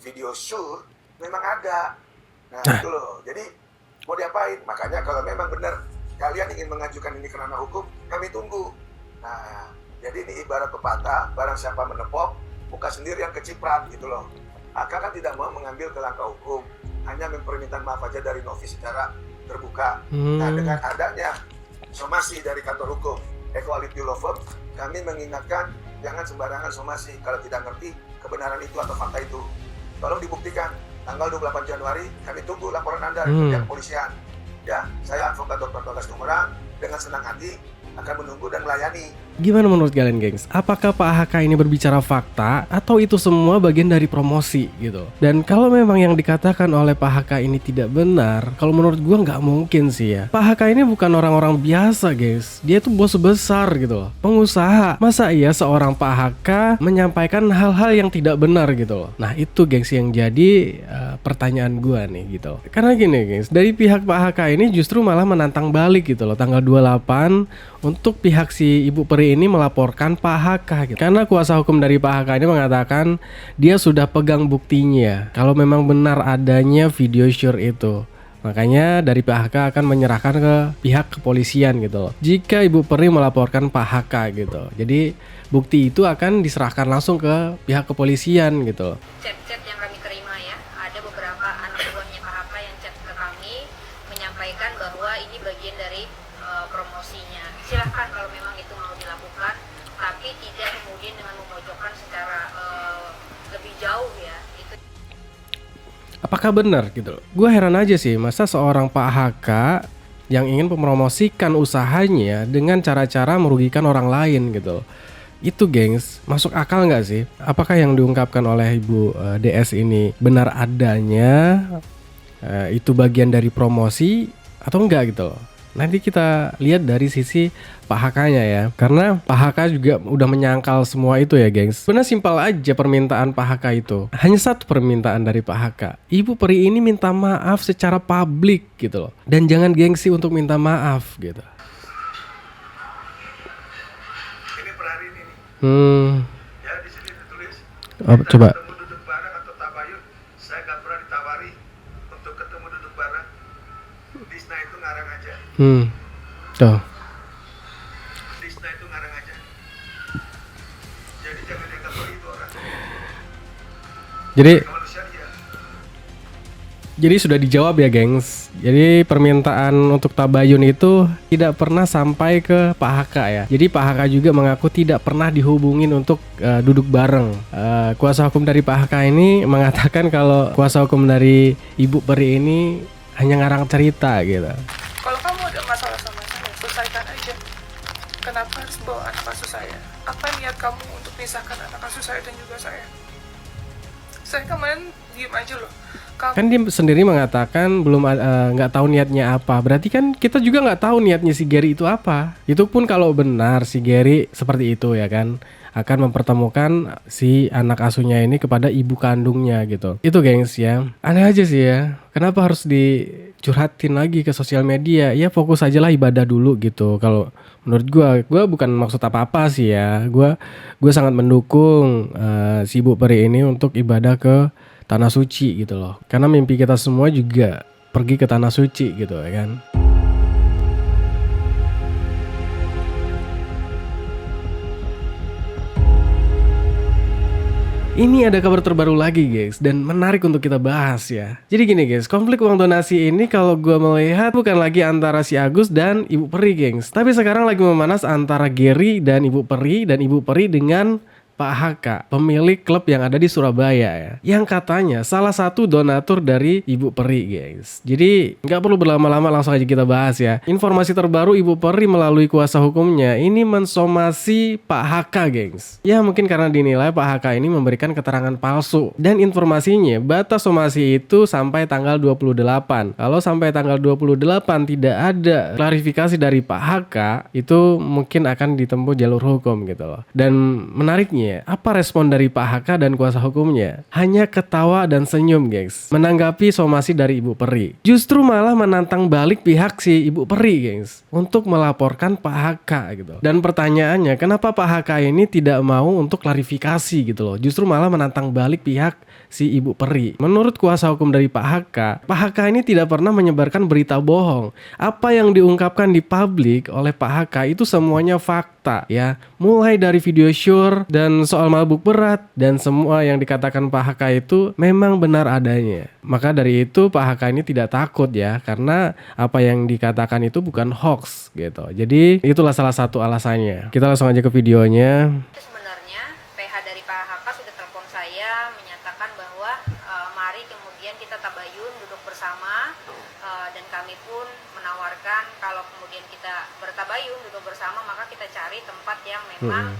video shoot memang ada. Nah Nah, itu loh. Jadi mau diapain? Makanya kalau memang benar kalian ingin mengajukan ini ke ranah hukum, kami tunggu. Nah, jadi ini ibarat pepatah, barang siapa menepok, muka sendiri yang keciprat gitu loh. Aka kan tidak mau mengambil ke langkah hukum, hanya mempermintaan maaf aja dari Novi secara terbuka. Nah, dengan adanya somasi dari kantor hukum Equality Law Firm, kami mengingatkan jangan sembarangan somasi kalau tidak ngerti kebenaran itu atau fakta itu. Tolong dibuktikan. Tanggal 28 Januari kami tunggu laporan Anda dari pihak kepolisian. Ya, saya advokat Dr. Togas Tumerang dengan senang hati akan menunggu dan melayani. gimana menurut kalian, gengs? Apakah Pak HK ini berbicara fakta atau itu semua bagian dari promosi gitu? Dan kalau memang yang dikatakan oleh Pak HK ini tidak benar, kalau menurut gua nggak mungkin sih ya. Pak HK ini bukan orang-orang biasa, guys. Dia tuh bos besar gitu loh, pengusaha. Masa iya seorang Pak HK menyampaikan hal-hal yang tidak benar gitu loh? Nah itu, gengs, yang jadi pertanyaan gua nih gitu. Karena gini, gengs, dari pihak Pak HK ini justru malah menantang balik gitu loh, tanggal 28 untuk pihak si Ibu Peri ini melaporkan Pak HK gitu. Karena kuasa hukum dari Pak HK ini mengatakan dia sudah pegang buktinya kalau memang benar adanya video shoot itu. Makanya dari Pak HK akan menyerahkan ke pihak kepolisian gitu loh, jika Ibu Peri melaporkan Pak HK gitu. Jadi bukti itu akan diserahkan langsung ke pihak kepolisian gitu loh. Chat-chat yang kami terima ya, ada beberapa anak buahnya Pak Haka yang chat ke kami menyampaikan bahwa ini bagian dari promosinya. Silahkan kalau memang itu mau dilakukan, tapi tidak kemudian dengan memojokkan secara lebih jauh ya. Itu Apakah benar gitu loh? Gue heran aja sih, masa seorang Pak HK yang ingin mempromosikan usahanya dengan cara-cara merugikan orang lain gitu loh. Itu, gengs, masuk akal nggak sih? Apakah yang diungkapkan oleh Ibu DS ini benar adanya, itu bagian dari promosi atau enggak gitu loh? Nanti kita lihat dari sisi Pak HK-nya ya. Karena Pak HK juga udah menyangkal semua itu ya, gengs. Benar simpel aja permintaan Pak HK itu. Hanya satu permintaan dari Pak HK. Ibu Peri ini minta maaf secara publik gitu loh. Dan jangan gengsi untuk minta maaf gitu. Ini per hari ini nih. Ya di sini ditulis. Coba. Ketemu duduk bareng atau tabayun, saya nggak pernah ditawari untuk ketemu duduk bareng. Disna itu ngarang aja. Tuh. Disna itu ngarang aja. Jadi jangan dianggap begitu orang. Jadi Manusia dia. Jadi sudah dijawab ya, gengs. Jadi permintaan untuk tabayun itu tidak pernah sampai ke Pak HK ya. Jadi Pak HK juga mengaku tidak pernah dihubungin untuk duduk bareng. Kuasa hukum dari Pak HK ini mengatakan kalau kuasa hukum dari Ibu Peri ini hanya ngarang cerita gitu. Kalau kamu ada masalah sama saya, selesaikan aja. Kenapa harus bawa anak asuh saya? Apa niat kamu untuk pisahkan anak asuh saya dan juga saya? Saya kemarin diem aja loh. Kamu Kan dia sendiri mengatakan belum nggak tahu niatnya apa. Berarti kan kita juga nggak tahu niatnya si Gary itu apa. Itu pun kalau benar si Gary seperti itu ya kan, akan mempertemukan si anak asuhnya ini kepada ibu kandungnya gitu. Itu, gengs, ya. Aneh aja sih ya. Kenapa harus dicurhatin lagi ke sosial media? Ya fokus aja lah ibadah dulu gitu. Kalau menurut gua bukan maksud apa-apa sih ya. Gua sangat mendukung si Ibu Peri ini untuk ibadah ke tanah suci gitu loh. Karena mimpi kita semua juga pergi ke tanah suci gitu ya kan. Ini ada kabar terbaru lagi, guys, dan menarik untuk kita bahas ya. Jadi gini, guys, konflik uang donasi ini kalau gue melihat bukan lagi antara si Agus dan Ibu Peri, gengs, tapi sekarang lagi memanas antara Gary dan Ibu Peri dengan Pak HK, pemilik klub yang ada di Surabaya ya, yang katanya salah satu donatur dari Ibu Peri, guys. Jadi nggak perlu berlama-lama, langsung aja kita bahas ya. Informasi terbaru, Ibu Peri melalui kuasa hukumnya ini mensomasi Pak HK, gengs. Ya mungkin karena dinilai Pak HK ini memberikan keterangan palsu, dan informasinya batas somasi itu sampai tanggal 28. Kalau sampai tanggal 28 tidak ada klarifikasi dari Pak HK, itu mungkin akan ditempuh jalur hukum gitu loh. Dan menariknya selanjutnya, apa respon dari Pak HK dan kuasa hukumnya? Hanya ketawa dan senyum, gengs, menanggapi somasi dari Ibu Peri. Justru malah menantang balik pihak si Ibu Peri, gengs, untuk melaporkan Pak HK gitu. Dan pertanyaannya, kenapa Pak HK ini tidak mau untuk klarifikasi gitu loh? Justru malah menantang balik pihak si Ibu Peri. Menurut kuasa hukum dari Pak HK ini tidak pernah menyebarkan berita bohong. Apa yang diungkapkan di publik oleh Pak HK itu semuanya fakta ya. Mulai dari video syur dan soal mabuk berat dan semua yang dikatakan Pak HK itu memang benar adanya. Maka dari itu Pak HK ini tidak takut ya, karena apa yang dikatakan itu bukan hoax gitu. Jadi itulah salah satu alasannya. Kita langsung aja ke videonya. Itu sebenarnya PH dari Pak HK sudah telepon saya menyatakan bahwa mari kemudian kita tabayun duduk bersama, dan kami pun menawarkan kalau kemudian kita bertabayun duduk bersama maka kita cari tempat yang memang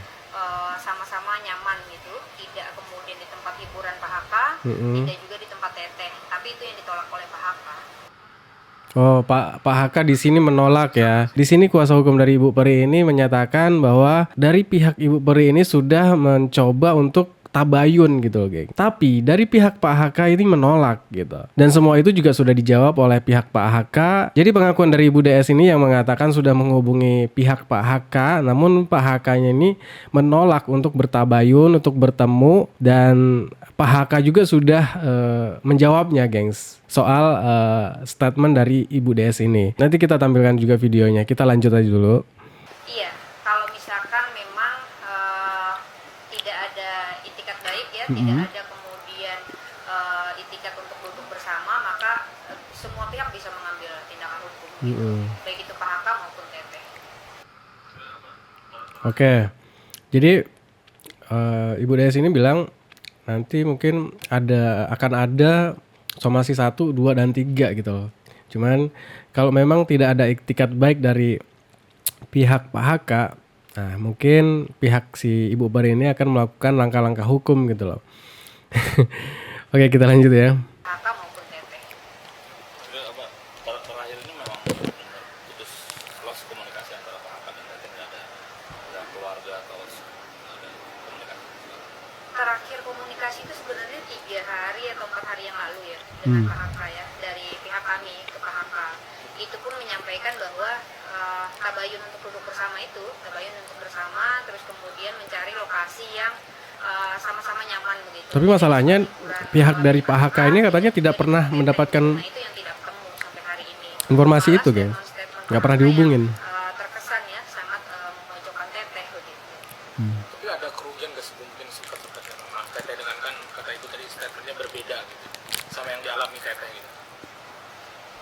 sama-sama nyaman gitu, tidak kemudian di tempat hiburan Pak HK, tidak juga di tempat teteh, tapi itu yang ditolak oleh Pak HK. Oh, Pak HK di sini menolak ya. Di sini kuasa hukum dari Ibu Peri ini menyatakan bahwa dari pihak Ibu Peri ini sudah mencoba untuk tabayun gitu loh, geng. Tapi dari pihak Pak HK ini menolak gitu. Dan semua itu juga sudah dijawab oleh pihak Pak HK. Jadi pengakuan dari Ibu DS ini yang mengatakan sudah menghubungi pihak Pak HK, namun Pak HK-nya ini menolak untuk bertabayun, untuk bertemu, dan Pak HK juga sudah menjawabnya, gengs, soal statement dari Ibu DS ini. Nanti kita tampilkan juga videonya. Kita lanjut aja dulu. Iya, kalau misalkan memang tidak ada itikat baik ya, tidak ada kemudian itikat untuk duduk bersama, maka semua pihak bisa mengambil tindakan hukum, gitu. Baik itu Pak HK maupun teteh. Oke, jadi Ibu DS ini bilang nanti mungkin akan ada somasi 1, 2, dan 3 gitu loh. Cuman kalau memang tidak ada itikat baik dari pihak Pak HK, nah mungkin pihak si Ibu Peri ini akan melakukan langkah-langkah hukum gitu loh. Oke, kita lanjut ya. HK maupun teteh. Jadi apa terakhir ini memang benar putus lost komunikasi antara Pak HK dan teteh, tidak ada keluarga atau ada komunikasi. Terakhir komunikasi itu sebenarnya 3 hari atau 4 hari yang lalu ya dengan Pak HK ya, dari pihak kami ke Pak HK. Itu pun menyampaikan bahwa tabayun untuk duduk bersama itu, tabayun untuk bersama, terus kemudian mencari lokasi yang sama-sama nyaman begitu. Tapi masalahnya pihak dari Pak HK ini katanya tidak pernah mendapatkan Nah, itu yang tidak ketemu sampai hari ini. informasi Malah itu, geng. statement-statement Nggak pernah Pak HK dihubungin. yang, terkesan ya sangat memojokkan teteh begitu. Tapi ada kerugian nggak sih mungkin sikap-sikap teteh dengan kan kata ibu tadi statementnya berbeda gitu sama yang dialami teteh gitu.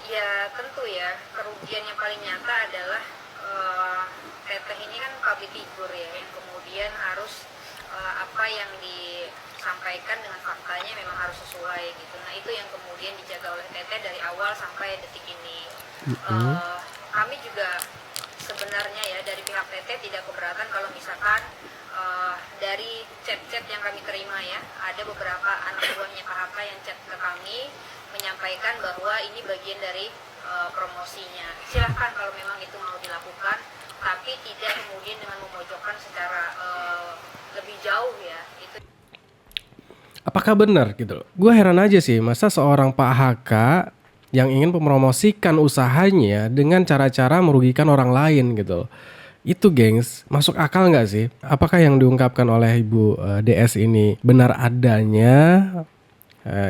Ya tentu ya, kerugian yang paling nyata adalah teteh ini kan public figure ya, yang kemudian harus apa yang disampaikan dengan faktanya memang harus sesuai gitu. Nah itu yang kemudian dijaga oleh teteh dari awal sampai detik ini. Kami juga sebenarnya ya dari pihak teteh tidak keberatan kalau misalkan dari chat-chat yang kami terima ya, ada beberapa anak buahnya Pak HK yang chat ke kami menyampaikan bahwa ini bagian dari promosinya. Silahkan kalau memang itu mau dilakukan, tapi tidak kemudian dengan memojokkan secara lebih jauh ya. Itu Apakah benar gitu loh? Gue heran aja sih, masa seorang Pak HK yang ingin mempromosikan usahanya dengan cara-cara merugikan orang lain gitu loh. Itu, gengs, masuk akal nggak sih? Apakah yang diungkapkan oleh Ibu DS ini benar adanya?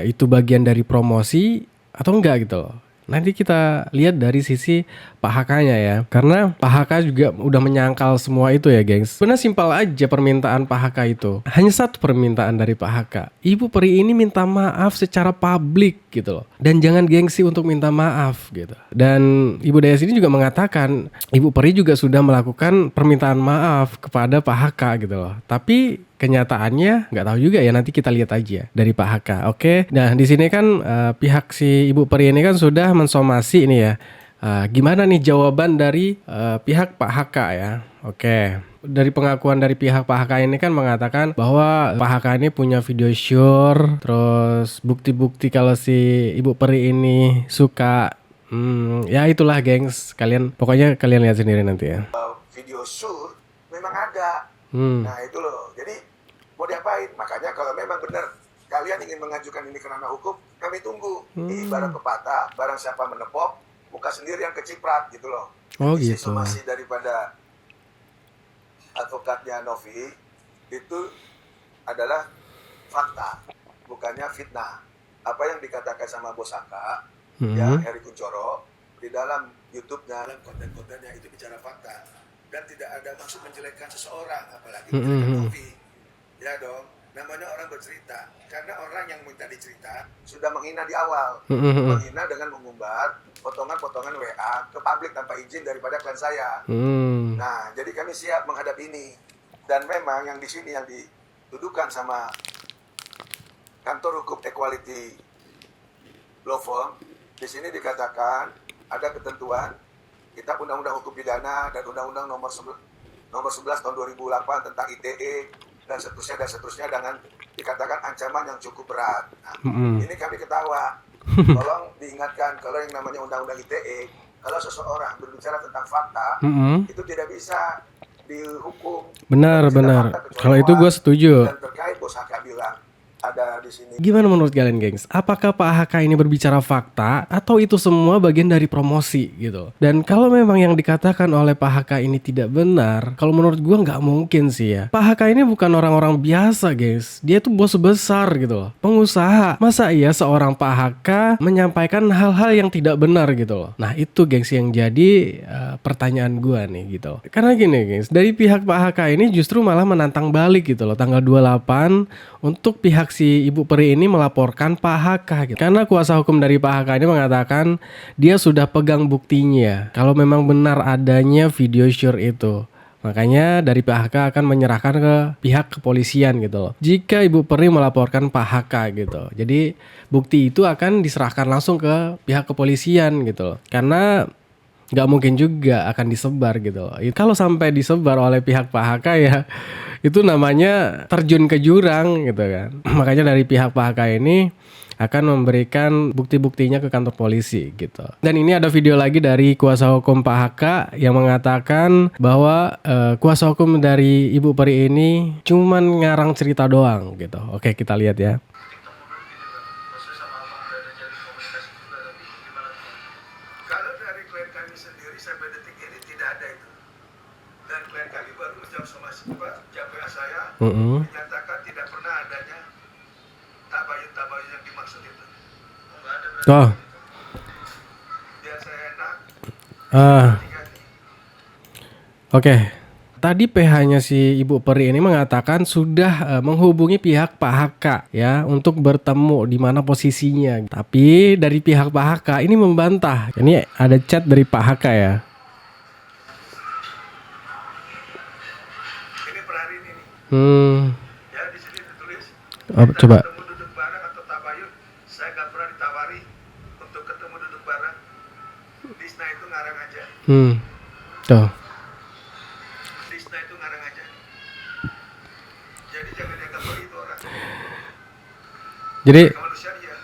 Itu bagian dari promosi atau enggak gitu loh? Nanti kita lihat dari sisi Pak HK-nya ya. Karena Pak HK juga udah menyangkal semua itu ya, gengs. Benar simpel aja permintaan Pak HK itu. Hanya satu permintaan dari Pak HK. Ibu Peri ini minta maaf secara publik gitu loh. Dan jangan gengsi untuk minta maaf gitu. Dan Ibu DS ini juga mengatakan Ibu Peri juga sudah melakukan permintaan maaf kepada Pak HK gitu loh. Tapi kenyataannya nggak tahu juga ya, nanti kita lihat aja dari Pak HK. Oke. Nah, di sini kan pihak si Ibu Peri ini kan sudah mensomasi ini ya. Gimana nih jawaban dari pihak Pak HK ya? Oke. Dari pengakuan dari pihak Pak HK ini kan mengatakan bahwa Pak HK ini punya video syur, terus bukti-bukti kalau si Ibu Peri ini suka. Ya itulah, gengs. Pokoknya kalian lihat sendiri nanti ya. Video syur memang ada. Nah itu loh. Jadi diapain. Makanya kalau memang benar kalian ingin mengajukan ini ke ranah hukum, kami tunggu. Di ibarat pepatah, barang siapa menepok, muka sendiri yang keciprat gitu loh. Oh Isi gitu. somasi daripada advokatnya Novi itu adalah fakta, bukannya fitnah. Apa yang dikatakan sama Bos Aka, ya Heri Kunchoro, di dalam YouTube-nya, dalam konten-kontennya itu bicara fakta. Dan tidak ada maksud menjelekkan seseorang, apalagi menjelekkan Novi. Ya dong, namanya orang bercerita. Karena orang yang minta dicerita sudah menghina di awal. Menghina dengan mengumbar potongan-potongan WA ke publik tanpa izin daripada klien saya. Nah, jadi kami siap menghadapi ini. Dan memang yang di sini yang dituduhkan sama kantor hukum equality law firm, di sini dikatakan ada ketentuan kitab undang-undang hukum pidana dan undang-undang nomor 11 tahun 2008 tentang ITE dan seterusnya dengan dikatakan ancaman yang cukup berat. Nah, ini kami ketawa. Tolong diingatkan kalau yang namanya undang-undang ITE, kalau seseorang berbicara tentang fakta, itu tidak bisa dihukum. Benar. Kalau itu gue setuju. Dan terkait Bos Haka bilang ada di sini. Gimana menurut kalian, gengs? Apakah Pak HK ini berbicara fakta atau itu semua bagian dari promosi gitu? Dan kalau memang yang dikatakan oleh Pak HK ini tidak benar, kalau menurut gua nggak mungkin sih ya. Pak HK ini bukan orang-orang biasa, guys. Dia tuh bos besar gitu loh, pengusaha. Masa iya seorang Pak HK menyampaikan hal-hal yang tidak benar gitu loh? Nah itu, gengs, yang jadi pertanyaan gua nih gitu. Karena gini, gengs, dari pihak Pak HK ini justru malah menantang balik gitu loh, tanggal 28 untuk pihak si Ibu Peri ini melaporkan Pak HK gitu. Karena kuasa hukum dari Pak HK ini mengatakan dia sudah pegang buktinya kalau memang benar adanya video sure itu. Makanya dari Pak HK akan menyerahkan ke pihak kepolisian gitu loh. Jika Ibu Peri melaporkan Pak HK gitu. Jadi bukti itu akan diserahkan langsung ke pihak kepolisian gitu loh. Karena nggak mungkin juga akan disebar gitu loh. Kalau sampai disebar oleh pihak Pak HK ya itu namanya terjun ke jurang gitu kan. Makanya dari pihak Pak HK ini akan memberikan bukti-buktinya ke kantor polisi gitu. Dan ini ada video lagi dari kuasa hukum Pak HK yang mengatakan bahwa kuasa hukum dari Ibu Peri ini cuman ngarang cerita doang gitu. Oke, kita lihat ya. Kalau dari klien kami sendiri sampai detik ini tidak ada itu. Dan klien kami baru menjawab somasi jawab saya menyatakan tidak pernah adanya tabayun yang dimaksud itu. Nggak ada berarti. Oh. Biar saya enak. Oke. Tadi PH-nya si Ibu Peri ini mengatakan sudah menghubungi pihak Pak HK ya untuk bertemu di mana posisinya. Tapi dari pihak Pak HK ini membantah. Ini ada chat dari Pak HK ya. Ini per hari ini nih. Ya di sini ditulis. Coba. Ketemu duduk bareng atau tabayun, saya nggak pernah ditawari untuk ketemu duduk bareng. Disna itu ngarang aja. Tuh. Disna itu ngarang aja. Jadi jangan dianggap begitu orang. Manusia dia.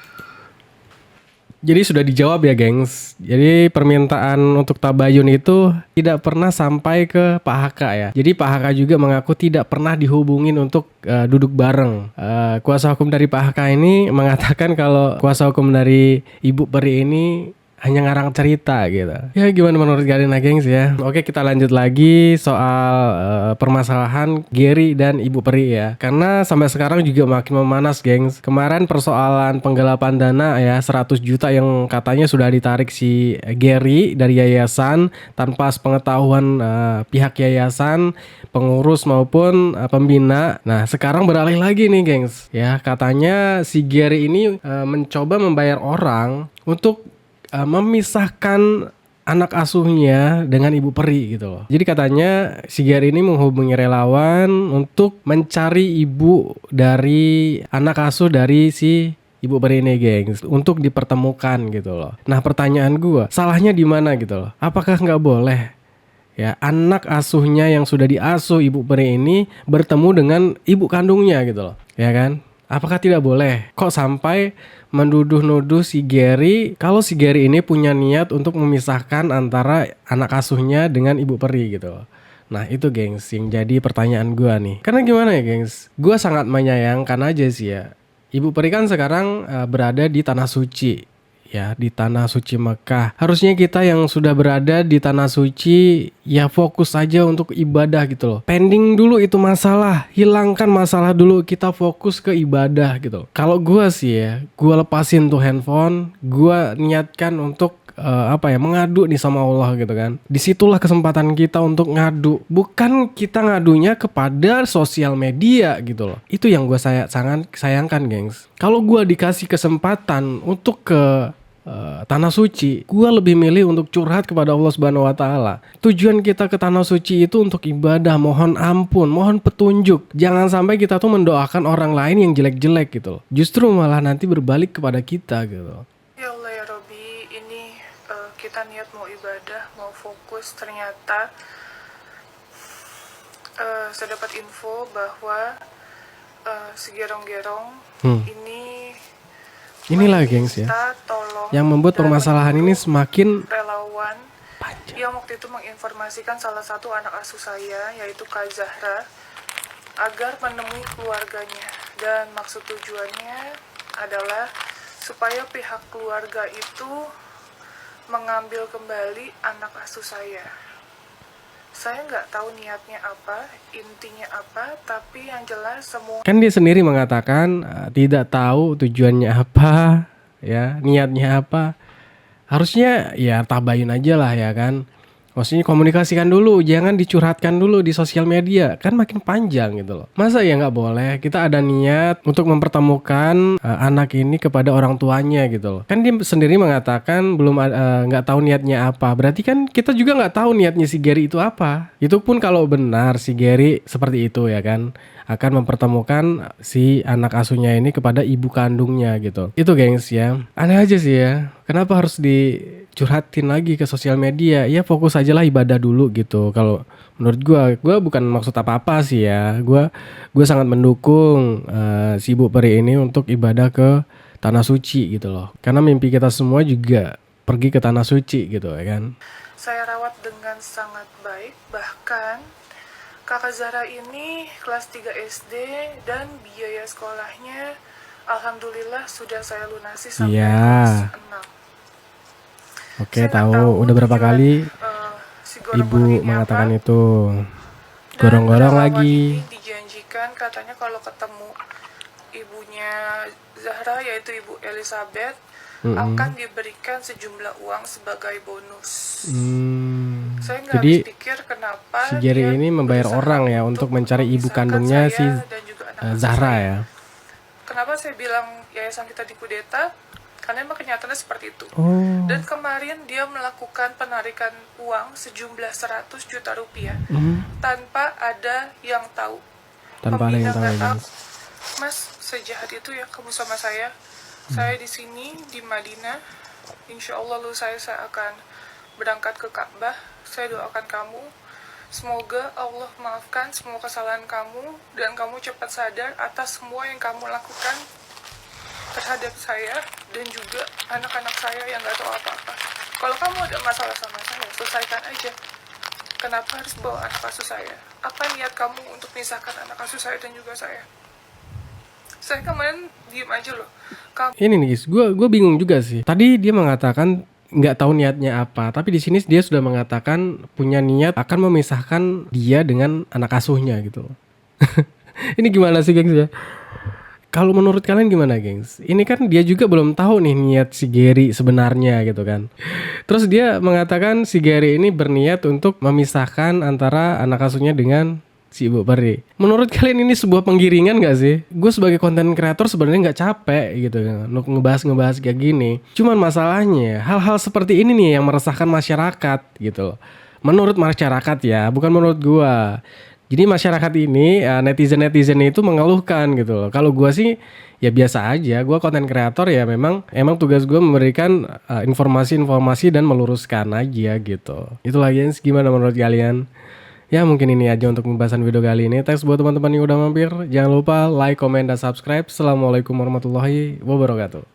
Jadi sudah dijawab ya, gengs. Jadi permintaan untuk tabayun itu tidak pernah sampai ke Pak HK ya. Jadi Pak HK juga mengaku tidak pernah dihubungin untuk duduk bareng. Kuasa hukum dari Pak HK ini mengatakan kalau kuasa hukum dari Ibu Peri ini hanya ngarang cerita gitu. Ya gimana menurut kalian, gengs ya? Oke, kita lanjut lagi soal permasalahan Gary dan Ibu Peri ya. Karena sampai sekarang juga makin memanas, gengs. Kemarin persoalan penggelapan dana ya 100 juta yang katanya sudah ditarik si Gary dari yayasan tanpa sepengetahuan pihak yayasan, pengurus maupun pembina. Nah, sekarang beralih lagi nih, gengs. Ya, katanya si Gary ini mencoba membayar orang untuk memisahkan anak asuhnya dengan Ibu Peri gitu loh. Jadi katanya si Gary ini menghubungi relawan untuk mencari ibu dari anak asuh dari si Ibu Peri ini, gengs, untuk dipertemukan gitu loh. Nah pertanyaan gue, salahnya di mana gitu loh? Apakah nggak boleh ya anak asuhnya yang sudah diasuh Ibu Peri ini bertemu dengan ibu kandungnya gitu loh, ya kan? Apakah tidak boleh? Kok sampai menduduh-nuduh si Gary kalau si Gary ini punya niat untuk memisahkan antara anak asuhnya dengan Ibu Peri gitu. Nah itu gengs yang jadi pertanyaan gua nih. Karena gimana ya gengs, gua sangat menyayangkan aja sih ya. Ibu Peri kan sekarang berada di tanah suci, ya di tanah suci Mekah. Harusnya kita yang sudah berada di tanah suci ya fokus aja untuk ibadah gitu loh. Pending dulu itu masalah, hilangkan masalah dulu, kita fokus ke ibadah gitu. Kalau gua sih ya, gua lepasin tuh handphone, gua niatkan untuk mengadu nih sama Allah gitu kan. Disitulah kesempatan kita untuk ngadu, bukan kita ngadunya kepada sosial media gitu loh. Itu yang gue sangat sayangkan gengs. Kalau gue dikasih kesempatan untuk ke tanah suci, gue lebih milih untuk curhat kepada Allah Subhanahu Wa Taala. Tujuan kita ke tanah suci itu untuk ibadah, mohon ampun, mohon petunjuk. Jangan sampai kita tuh mendoakan orang lain yang jelek-jelek gitu loh. Justru malah nanti berbalik kepada kita gitu. Ya Allah ya Robi, ini kita niat mau ibadah, mau fokus, ternyata saya dapat info bahwa si gerong-gerong ini Inilah gengs ya, yang membuat permasalahan ini semakin relawan panjang. yang waktu itu menginformasikan salah satu anak asuh saya, yaitu Kak Zahra, agar menemui keluarganya. Dan maksud tujuannya adalah supaya pihak keluarga itu mengambil kembali anak asuh saya. Saya nggak tahu niatnya apa, intinya apa, tapi yang jelas semua... Kan dia sendiri mengatakan tidak tahu tujuannya apa, ya niatnya apa. Harusnya ya tabayin aja lah ya kan. Maksudnya komunikasikan dulu, jangan dicurhatkan dulu di sosial media, kan makin panjang gitu loh. Masa ya nggak boleh, kita ada niat untuk mempertemukan anak ini kepada orang tuanya gitu loh. Kan dia sendiri mengatakan belum nggak tahu niatnya apa, berarti kan kita juga nggak tahu niatnya si Gary itu apa. Itu pun kalau benar si Gary seperti itu ya kan, akan mempertemukan si anak asuhnya ini kepada ibu kandungnya gitu. Itu gengs ya, aneh aja sih ya, kenapa harus dicurhatin lagi ke sosial media? Ya fokus aja lah ibadah dulu gitu. Kalau menurut gue bukan maksud apa-apa sih ya, gue sangat mendukung si Ibu Peri ini untuk ibadah ke tanah suci gitu loh, karena mimpi kita semua juga pergi ke tanah suci gitu ya kan. Saya rawat dengan sangat baik, bahkan Kakak Zahra ini kelas 3 SD dan biaya sekolahnya alhamdulillah sudah saya lunasi sampai kelas 6. Oke, Saya nggak tahu udah berapa tujuan, kali si ibu gorong-gorong ini mengatakan apa. itu. Dan Gorong-gorong relawan lagi. ini dijanjikan katanya kalau ketemu ibunya Zahra, yaitu Ibu Elizabeth, akan diberikan sejumlah uang sebagai bonus. Saya nggak Jadi habis pikir kenapa si Gary dia ini membayar berusaha orang ya untuk mencari ibu memisahkan kandungnya saya si dan juga anak Zahra saya. ya. Kenapa saya bilang yayasan kita dikudeta? Karena memang kenyataannya seperti itu. Oh. Dan kemarin dia melakukan penarikan uang sejumlah 100 juta rupiah tanpa ada yang tahu. Tanpa ada yang Pembina tahu nggak ya, tahu. guys. Mas, sejahat itu ya kamu sama saya. Saya di sini di Madinah. Insya Allah saya akan berangkat ke Ka'bah. Saya doakan kamu. Semoga Allah maafkan semua kesalahan kamu dan kamu cepat sadar atas semua yang kamu lakukan terhadap saya dan juga anak-anak saya yang nggak tahu apa-apa. Kalau kamu ada masalah sama saya, selesaikan aja. Kenapa harus bawa anak asuh saya? Apa niat kamu untuk misahkan anak asuh saya dan juga saya? Saya kemarin diem aja loh. Ini nih guys, gue bingung juga sih. Tadi dia mengatakan nggak tahu niatnya apa, tapi di sini dia sudah mengatakan punya niat akan memisahkan dia dengan anak asuhnya gitu. Ini gimana sih gengs ya? Kalau menurut kalian gimana gengs? Ini kan dia juga belum tahu nih niat si Gary sebenarnya gitu kan. Terus dia mengatakan si Gary ini berniat untuk memisahkan antara anak asuhnya dengan si Ibu Peri. Menurut kalian ini sebuah penggiringan gak sih? Gue sebagai konten kreator sebenarnya nggak capek gitu kan untuk ngebahas kayak gini. Cuman masalahnya hal-hal seperti ini nih yang meresahkan masyarakat gitu loh. Menurut masyarakat ya, bukan menurut gue. Jadi masyarakat ini netizen itu mengeluhkan gitu loh. Kalau gue sih ya biasa aja. Gue konten kreator ya emang tugas gue memberikan informasi-informasi dan meluruskan aja gitu. Itulah guys, gimana menurut kalian? Ya mungkin ini aja untuk pembahasan video kali ini. Thanks buat teman-teman yang udah mampir. Jangan lupa like, comment, dan subscribe. Assalamualaikum warahmatullahi wabarakatuh.